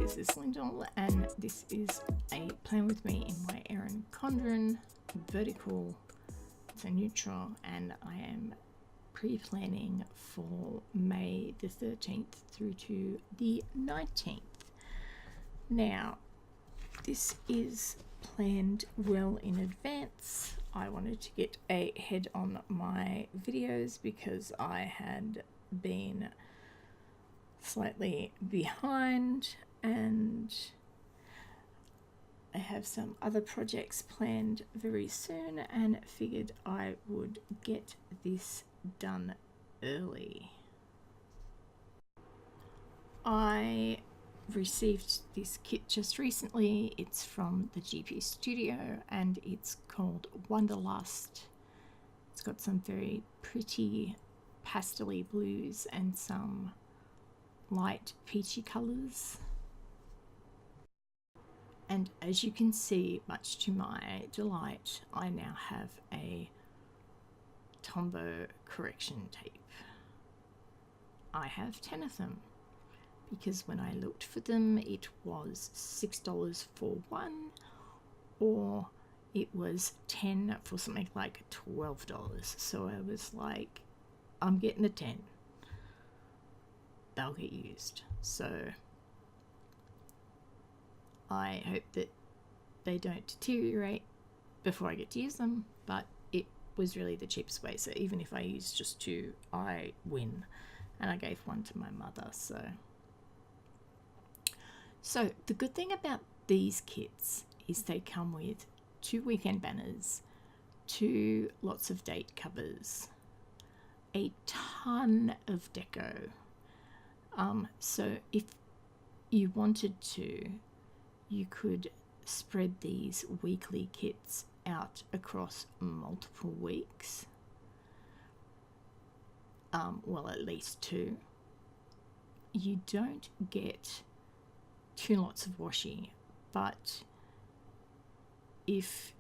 this is Lyndall, and this is a plan with me in my Erin Condren vertical. It's a neutral, and I am pre-planning for May the 13th through to the 19th. Now, this is planned well in advance. I wanted to get ahead on my videos because I had been slightly behind, and I have some other projects planned very soon, and figured I would get this done early. I received this kit just recently. It's from the GP Studio and it's called Wanderlust. It's got some very pretty pastel-y blues and some light peachy colours, and as you can see, much to my delight, I now have a Tombow correction tape. I have 10 of them because when I looked for them it was $6 for one, or it was 10 for something like $12. So I was like, I'm getting the 10. They'll get used. So I hope that they don't deteriorate before I get to use them, but it was really the cheapest way. So even if I use just 2, I win. And I gave one to my mother. So the good thing about these kits is they come with 2 weekend banners, 2 lots of date covers, a ton of deco. So if you wanted to, you could spread these weekly kits out across multiple weeks. Well, at least 2. You don't get 2 lots of washi, but if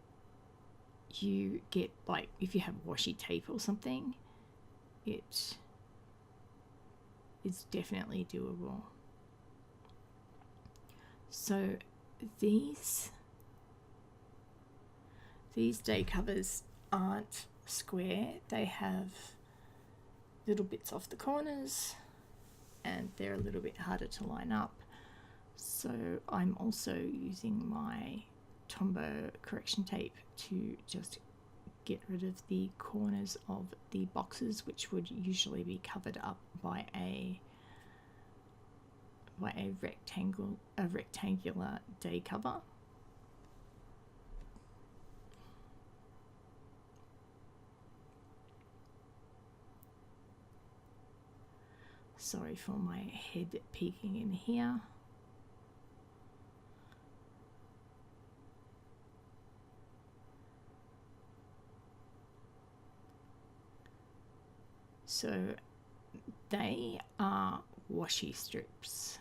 you get, like, if you have washi tape or something, it is definitely doable. So these day covers aren't square. They have little bits off the corners and they're a little bit harder to line up. So I'm also using my Tombow correction tape to just get rid of the corners of the boxes, which would usually be covered up by a rectangular day cover. Sorry for my head peeking in here. So they are washi strips.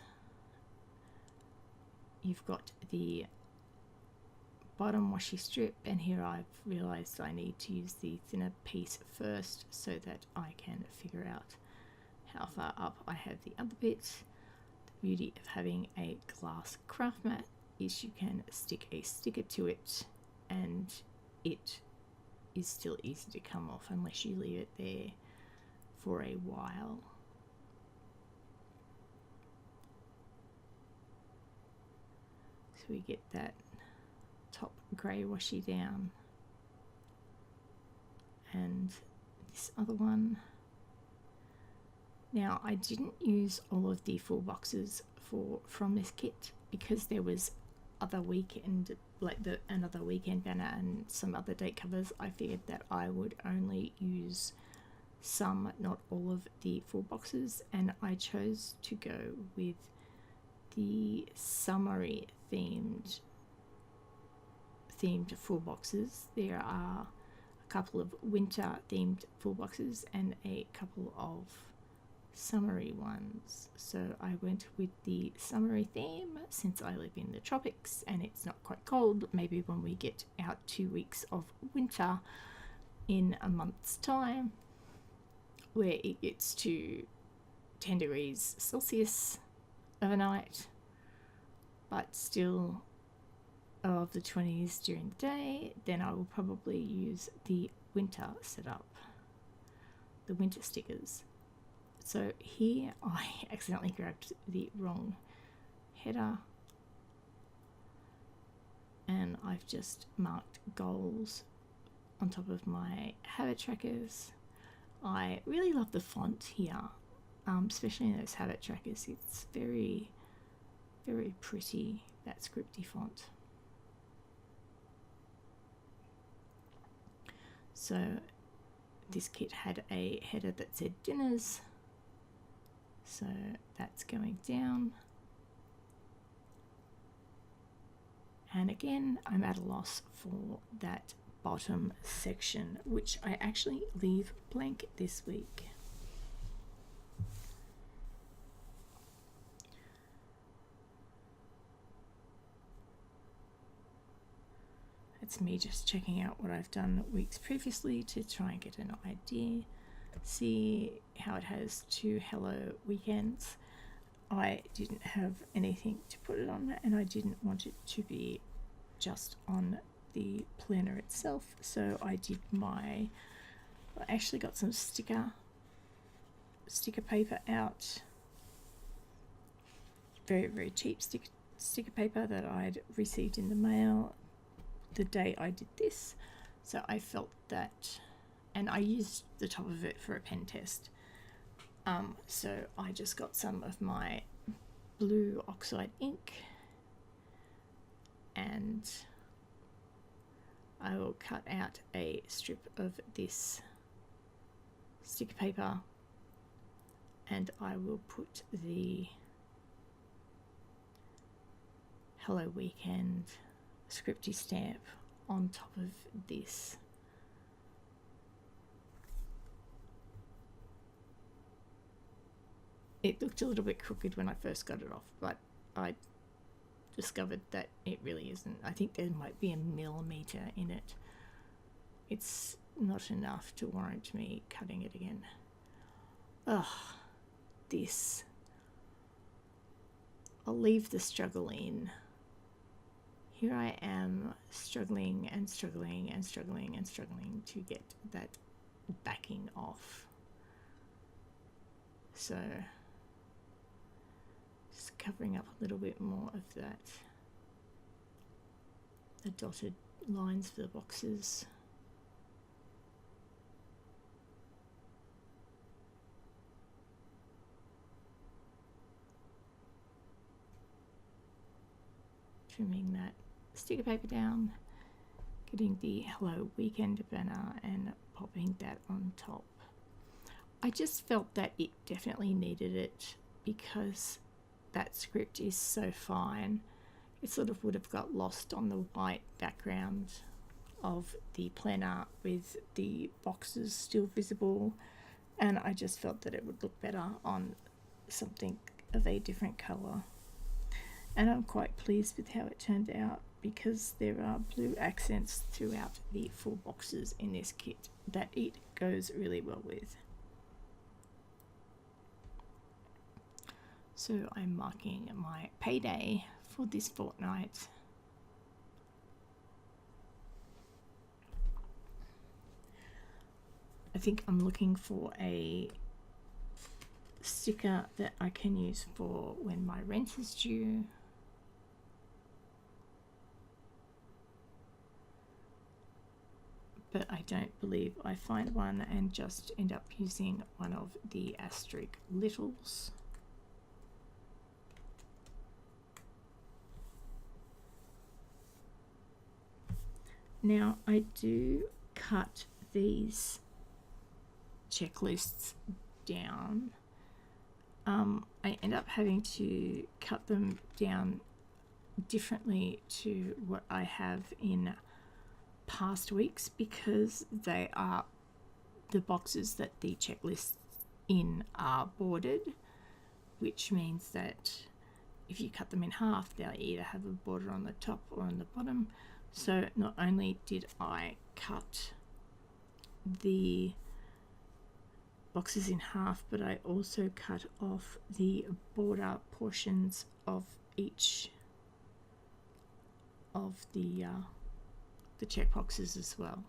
You've got the bottom washi strip, and here I've realized I need to use the thinner piece first so that I can figure out how far up I have the other bit. The beauty of having a glass craft mat is you can stick a sticker to it and it is still easy to come off unless you leave it there for a while. So we get that top grey washi down, and this other one. Now, I didn't use all of the full boxes from this kit because there was other weekend, like another weekend banner and some other date covers. I figured that I would only use some, not all of the full boxes, and I chose to go with the summery themed full boxes. There are a couple of winter themed full boxes and a couple of summery ones. So I went with the summery theme since I live in the tropics and it's not quite cold. Maybe when we get out 2 weeks of winter in a month's time, where it gets to 10 degrees Celsius overnight, but still of the 20s during the day, then I will probably use the winter setup, the winter stickers. So here I accidentally grabbed the wrong header, and I've just marked goals on top of my habit trackers. I really love the font here, especially in those habit trackers. It's very, very pretty, that scripty font. So this kit had a header that said dinners, so that's going down. And again, I'm at a loss for that bottom section, which I actually leave blank this week. It's me just checking out what I've done weeks previously to try and get an idea. See how it has 2 hello weekends. I didn't have anything to put it on, and I didn't want it to be just on the planner itself, so I actually got some sticker paper out, very, very cheap sticker paper that I'd received in the mail the day I did this. So I felt that, and I used the top of it for a pen test. So I just got some of my blue oxide ink, and I will cut out a strip of this sticker paper, and I will put the Hello Weekend scripty stamp on top of this. It looked a little bit crooked when I first got it off, but I discovered that it really isn't. I think there might be a millimeter in it. It's not enough to warrant me cutting it again. Ugh, this. I'll leave the struggle in. Here I am struggling and struggling and struggling and struggling to get that backing off. So just covering up a little bit more of that, the dotted lines for the boxes. Trimming that sticker paper down, getting the Hello Weekend banner and popping that on top. I just felt that it definitely needed it because that script is so fine. It sort of would have got lost on the white background of the planner with the boxes still visible, and I just felt that it would look better on something of a different colour. And I'm quite pleased with how it turned out because there are blue accents throughout the 4 boxes in this kit that it goes really well with. So I'm marking my payday for this fortnight. I think I'm looking for a sticker that I can use for when my rent is due. But I don't believe I find one and just end up using one of the asterisk littles. Now I do cut these checklists down. I end up having to cut them down differently to what I have in past weeks because they are the boxes that the checklists in are bordered, which means that if you cut them in half, they'll either have a border on the top or on the bottom. So not only did I cut the boxes in half, but I also cut off the border portions of each of the check boxes as well.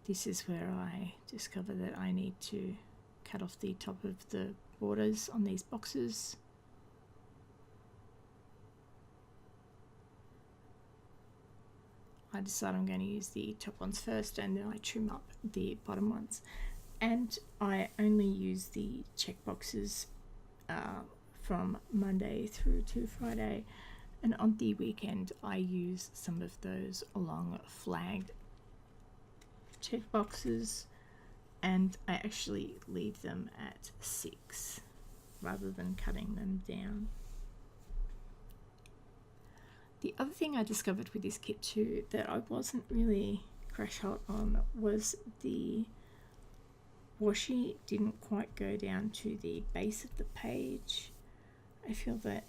This is where I discover that I need to cut off the top of the borders on these boxes. I decide I'm going to use the top ones first, and then I trim up the bottom ones. And I only use the check boxes from Monday through to Friday, and on the weekend I use some of those long flagged check boxes, and I actually leave them at 6 rather than cutting them down. The other thing I discovered with this kit too that I wasn't really crash hot on was the washi didn't quite go down to the base of the page. I feel that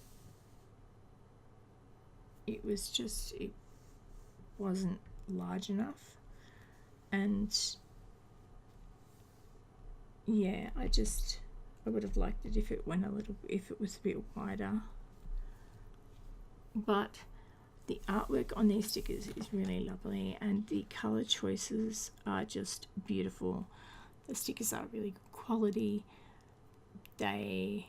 it wasn't large enough, and yeah, I would have liked it if it was a bit wider. But the artwork on these stickers is really lovely, and the color choices are just beautiful. The stickers are really good quality. They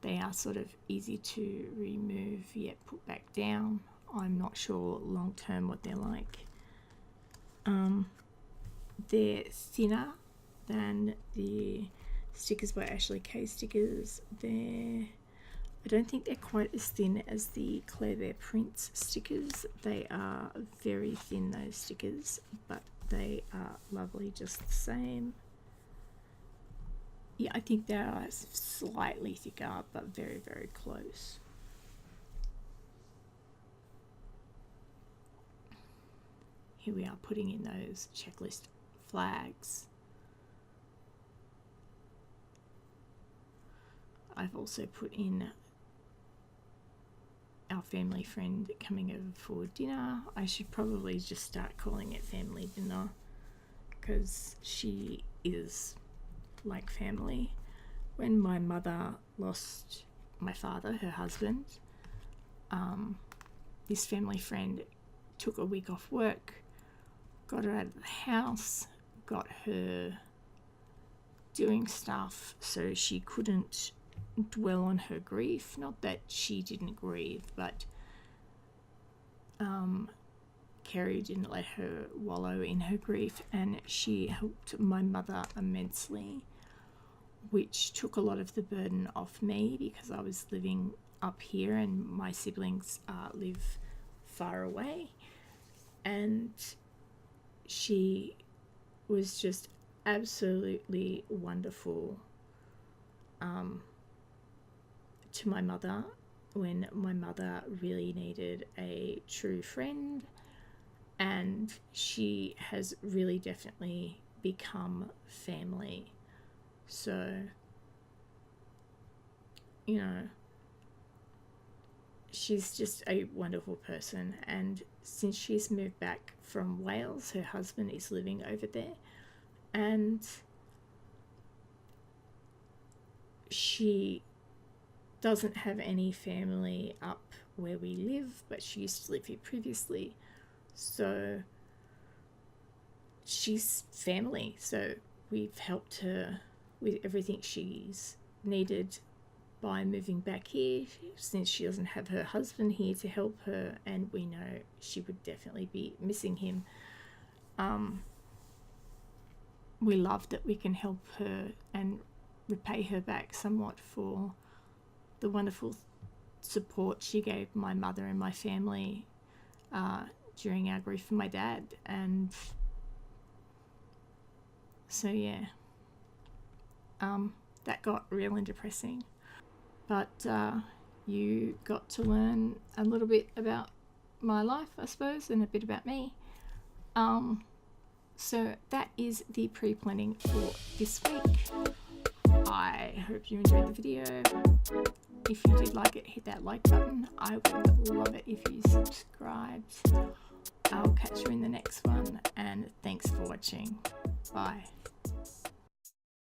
are sort of easy to remove yet put back down. I'm not sure long term what they're like. They're thinner than the stickers by Ashley Kay stickers. I don't think they're quite as thin as the Claire Bear Prints stickers. They are very thin, those stickers, but they are lovely just the same. Yeah, I think they are slightly thicker, but very, very close. Here we are putting in those checklist flags. I've also put in our family friend coming over for dinner. I should probably just start calling it family dinner because she is like family. When my mother lost my father, her husband, this family friend took a week off work, got her out of the house, got her doing stuff so she couldn't dwell on her grief. Not that she didn't grieve, but Kerry didn't let her wallow in her grief, and she helped my mother immensely, which took a lot of the burden off me because I was living up here and my siblings live far away. And she was just absolutely wonderful to my mother when my mother really needed a true friend, and she has really definitely become family. So, you know, she's just a wonderful person, and since she's moved back from Wales, her husband is living over there, and she doesn't have any family up where we live, but she used to live here previously, so she's family. So we've helped her with everything she's needed by moving back here, since she doesn't have her husband here to help her, and we know she would definitely be missing him. We love that we can help her and repay her back somewhat for the wonderful support she gave my mother and my family during our grief for my dad. And so yeah, that got really depressing. But you got to learn a little bit about my life, I suppose, and a bit about me. So that is the pre-planning for this week. I hope you enjoyed the video. If you did like it, hit that like button. I would love it if you subscribed. I'll catch you in the next one, and thanks for watching. Bye.